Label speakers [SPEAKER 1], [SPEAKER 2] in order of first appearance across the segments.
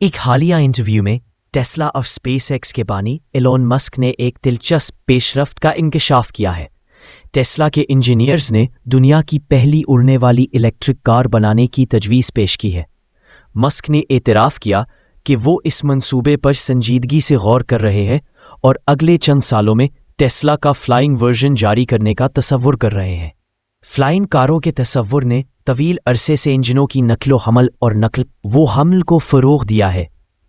[SPEAKER 1] ایک حالیہ انٹرویو میں ٹیسلا اور اسپیس ایکس کے بانی ایلون مسک نے ایک دلچسپ پیش رفت کا انکشاف کیا ہے۔ ٹیسلا کے انجینئرز نے دنیا کی پہلی اڑنے والی الیکٹرک کار بنانے کی تجویز پیش کی ہے۔ مسک نے اعتراف کیا کہ وہ اس منصوبے پر سنجیدگی سے غور کر رہے ہیں اور اگلے چند سالوں میں ٹیسلا کا فلائنگ ورژن جاری کرنے کا تصور کر رہے ہیں۔ فلائنگ کاروں کے تصور نے طویل عرصے سے انجنوں کی نقل و حمل کو فروغ دیا ہے،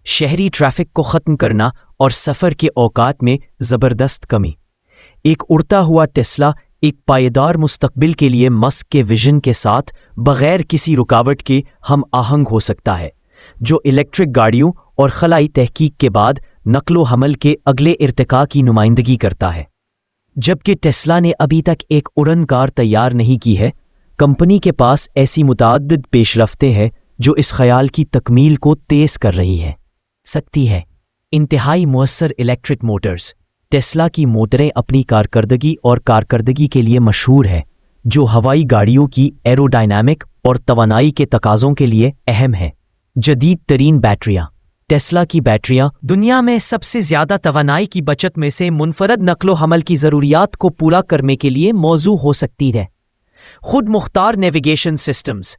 [SPEAKER 1] شہری ٹریفک کو ختم کرنا اور سفر کے اوقات میں زبردست کمی۔ ایک اڑتا ہوا ٹیسلا ایک پائیدار مستقبل کے لیے مسک کے ویژن کے ساتھ بغیر کسی رکاوٹ کے ہم آہنگ ہو سکتا ہے، جو الیکٹرک گاڑیوں اور خلائی تحقیق کے بعد نقل و حمل کے اگلے ارتقاء کی نمائندگی کرتا ہے۔ جبکہ ٹیسلا نے ابھی تک ایک اڑن کار تیار نہیں کی ہے، کمپنی کے پاس ایسی متعدد پیش رفتیں ہیں جو اس خیال کی تکمیل کو تیز کر رہی سکتی ہے۔ انتہائی مؤثر الیکٹرک موٹرز۔ ٹیسلا کی موٹریں اپنی کارکردگی کے لیے مشہور ہیں، جو ہوائی گاڑیوں کی ایروڈائنامک اور توانائی کے تقاضوں کے لیے اہم ہیں۔ جدید ترین بیٹریاں۔ ٹیسلا کی بیٹریاں دنیا میں سب سے زیادہ توانائی کی بچت میں سے منفرد نقل و حمل کی ضروریات کو پورا کرنے کے لیے موزوں ہو سکتی ہے۔ خود مختار navigation systems.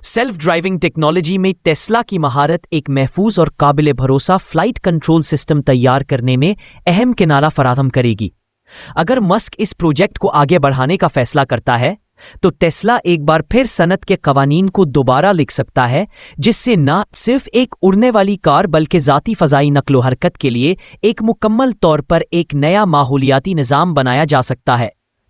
[SPEAKER 1] Self driving technology میں ٹیسلا کی مہارت ایک محفوظ اور قابل بھروسہ فلائٹ کنٹرول سسٹم تیار کرنے میں اہم کنارہ فراہم کرے گی۔ اگر مسک اس پروجیکٹ کو آگے بڑھانے کا فیصلہ کرتا ہے تو ٹیسلا ایک بار پھر صنعت کے قوانین کو دوبارہ لکھ سکتا ہے، جس سے نہ صرف ایک اڑنے والی کار بلکہ ذاتی فضائی نقل و حرکت کے لیے ایک مکمل طور پر ایک نیا ماحولیاتی نظام بنایا جا سکتا ہے۔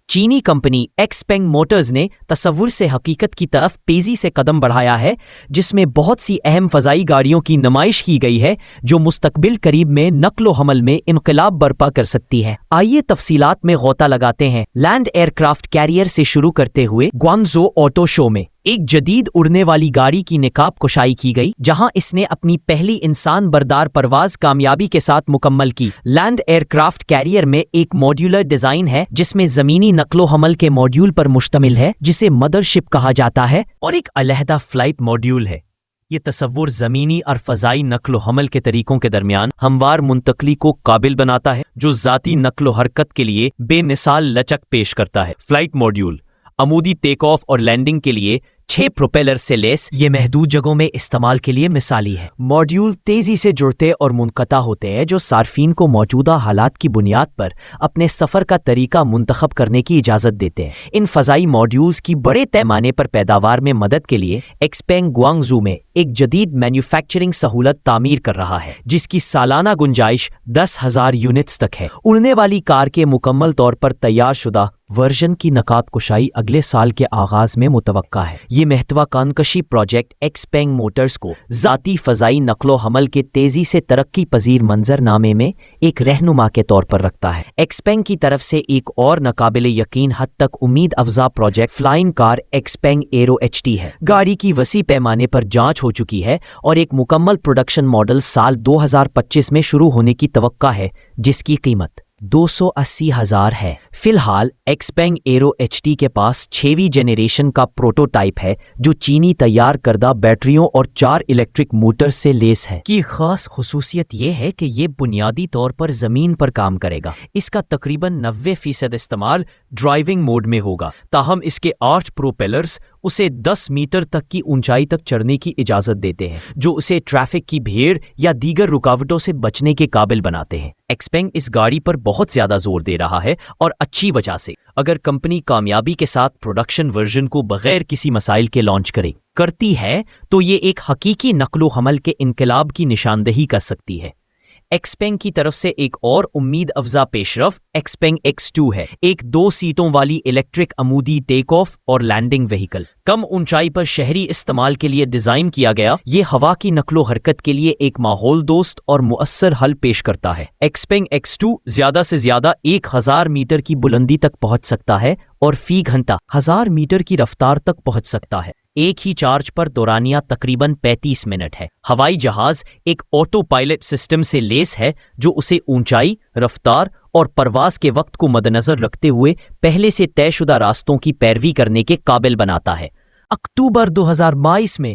[SPEAKER 1] چینی کمپنی ایکسپینگ موٹرز نے تصور سے حقیقت کی طرف تیزی سے قدم بڑھایا ہے، جس میں بہت سی اہم فضائی گاڑیوں کی نمائش کی گئی ہے جو مستقبل قریب میں نقل و حمل میں انقلاب برپا کر سکتی ہے۔ آئیے تفصیلات میں غوطہ لگاتے ہیں۔ لینڈ ایئر کرافٹ کیریئر سے شروع کرتے ہوئے گوانگژو آٹو شو میں ایک جدید اڑنے والی گاڑی کی نقاب کشائی کی گئی، جہاں اس نے اپنی پہلی انسان بردار پرواز کامیابی کے ساتھ مکمل کی۔ لینڈ ایئر کرافٹ کیریئر میں ایک ماڈیولر ڈیزائن ہے جس میں زمینی نقل و حمل کے ماڈیول پر مشتمل ہے، جسے مدر شپ کہا جاتا ہے، اور ایک علیحدہ فلائٹ ماڈیول ہے۔ یہ تصور زمینی اور فضائی نقل و حمل کے طریقوں کے درمیان ہموار منتقلی کو قابل بناتا ہے، جو ذاتی نقل و حرکت کے لیے بے مثال لچک پیش کرتا ہے۔ فلائٹ ماڈیول عمودی ٹیک آف اور لینڈنگ کے لیے 6 پروپیلر سے لیس، یہ محدود جگہوں میں استعمال کے لیے مثالی ہے۔ ماڈیول تیزی سے جڑتے اور منقطع ہوتے ہیں، جو صارفین کو موجودہ حالات کی بنیاد پر اپنے سفر کا طریقہ منتخب کرنے کی اجازت دیتے ہیں۔ ان فضائی ماڈیولز کی بڑے پیمانے پر پیداوار میں مدد کے لیے ایکسپینگ گوانگژو میں ایک جدید مینوفیکچرنگ سہولت تعمیر کر رہا ہے، جس کی سالانہ گنجائش 10,000 یونٹس تک ہے۔ اڑنے والی کار کے مکمل طور پر تیار شدہ ورژن کی نقاب کشائی اگلے سال کے آغاز میں متوقع ہے۔ یہ محتوا کانکشی پروجیکٹ ایکسپینگ موٹرز کو ذاتی فضائی نقل و حمل کے تیزی سے ترقی پذیر منظر نامے میں ایک رہنما کے طور پر رکھتا ہے۔ ایکسپینگ کی طرف سے ایک اور ناقابل یقین حد تک امید افزا پروجیکٹ فلائنگ کار ایکسپینگ ایرو HT ہے۔ گاڑی کی وسیع پیمانے پر جانچ ہو چکی ہے اور ایک مکمل پروڈکشن ماڈل سال 2025 میں شروع ہونے کی توقع ہے، جس کی قیمت 280,000 ہے۔ فی الحال ایکسپینگ ایرو HT کے پاس 6ویں جنریشن کا پروٹوٹائپ ہے، جو چینی تیار کردہ بیٹریوں اور 4 الیکٹرک موٹرز سے لیس ہے۔ کی خاص خصوصیت یہ ہے کہ یہ بنیادی طور پر زمین پر کام کرے گا۔ اس کا تقریباً 90% استعمال ڈرائیونگ موڈ میں ہوگا، تاہم اس کے 8 پروپیلرز اسے 10 میٹر تک کی اونچائی تک چڑھنے کی اجازت دیتے ہیں، جو اسے ٹریفک کی بھیڑ یا دیگر رکاوٹوں سے بچنے کے قابل بناتے ہیں۔ ایکسپینگ اس گاڑی پر بہت زیادہ زور دے رہا ہے، اور اچھی وجہ سے۔ اگر کمپنی کامیابی کے ساتھ پروڈکشن ورژن کو بغیر کسی مسائل کے لانچ کرتی ہے تو یہ ایک حقیقی نقل و حمل کے انقلاب کی نشاندہی کر سکتی ہے۔ ایکسپینگ کی طرف سے ایک اور امید افزا پیش رفت ایکسپینگ X2 ہے، ایک 2 سیٹوں والی الیکٹرک عمودی ٹیک آف اور لینڈنگ وہیکل۔ کم اونچائی پر شہری استعمال کے لیے ڈیزائن کیا گیا، یہ ہوا کی نقل و حرکت کے لیے ایک ماحول دوست اور مؤثر حل پیش کرتا ہے۔ ایکسپینگ X2 زیادہ سے زیادہ 1000 میٹر کی بلندی تک پہنچ سکتا ہے اور فی گھنٹہ 1000 میٹر کی رفتار تک پہنچ سکتا ہے۔ ایک ہی چارج پر دورانیہ تقریباً 35 منٹ ہے۔ ہوائی جہاز ایک آٹو پائلٹ سسٹم سے لیس ہے، جو اسے اونچائی، رفتار اور پرواز کے وقت کو مدنظر رکھتے ہوئے پہلے سے طے شدہ راستوں کی پیروی کرنے کے قابل بناتا ہے۔ اکتوبر 2022 میں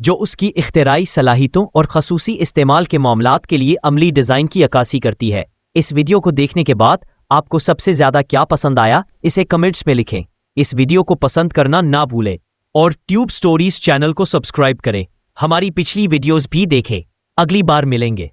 [SPEAKER 1] جو اس کی اختراعی صلاحیتوں اور خصوصی استعمال کے معاملات کے لیے عملی ڈیزائن کی عکاسی کرتی ہے۔ اس ویڈیو کو دیکھنے کے بعد آپ کو سب سے زیادہ کیا پسند آیا اسے کمنٹس میں لکھیں۔ اس ویڈیو کو پسند کرنا نہ بھولیں اور ٹیوب سٹوریز چینل کو سبسکرائب کریں۔ ہماری پچھلی ویڈیوز بھی دیکھیں۔ اگلی بار ملیں گے۔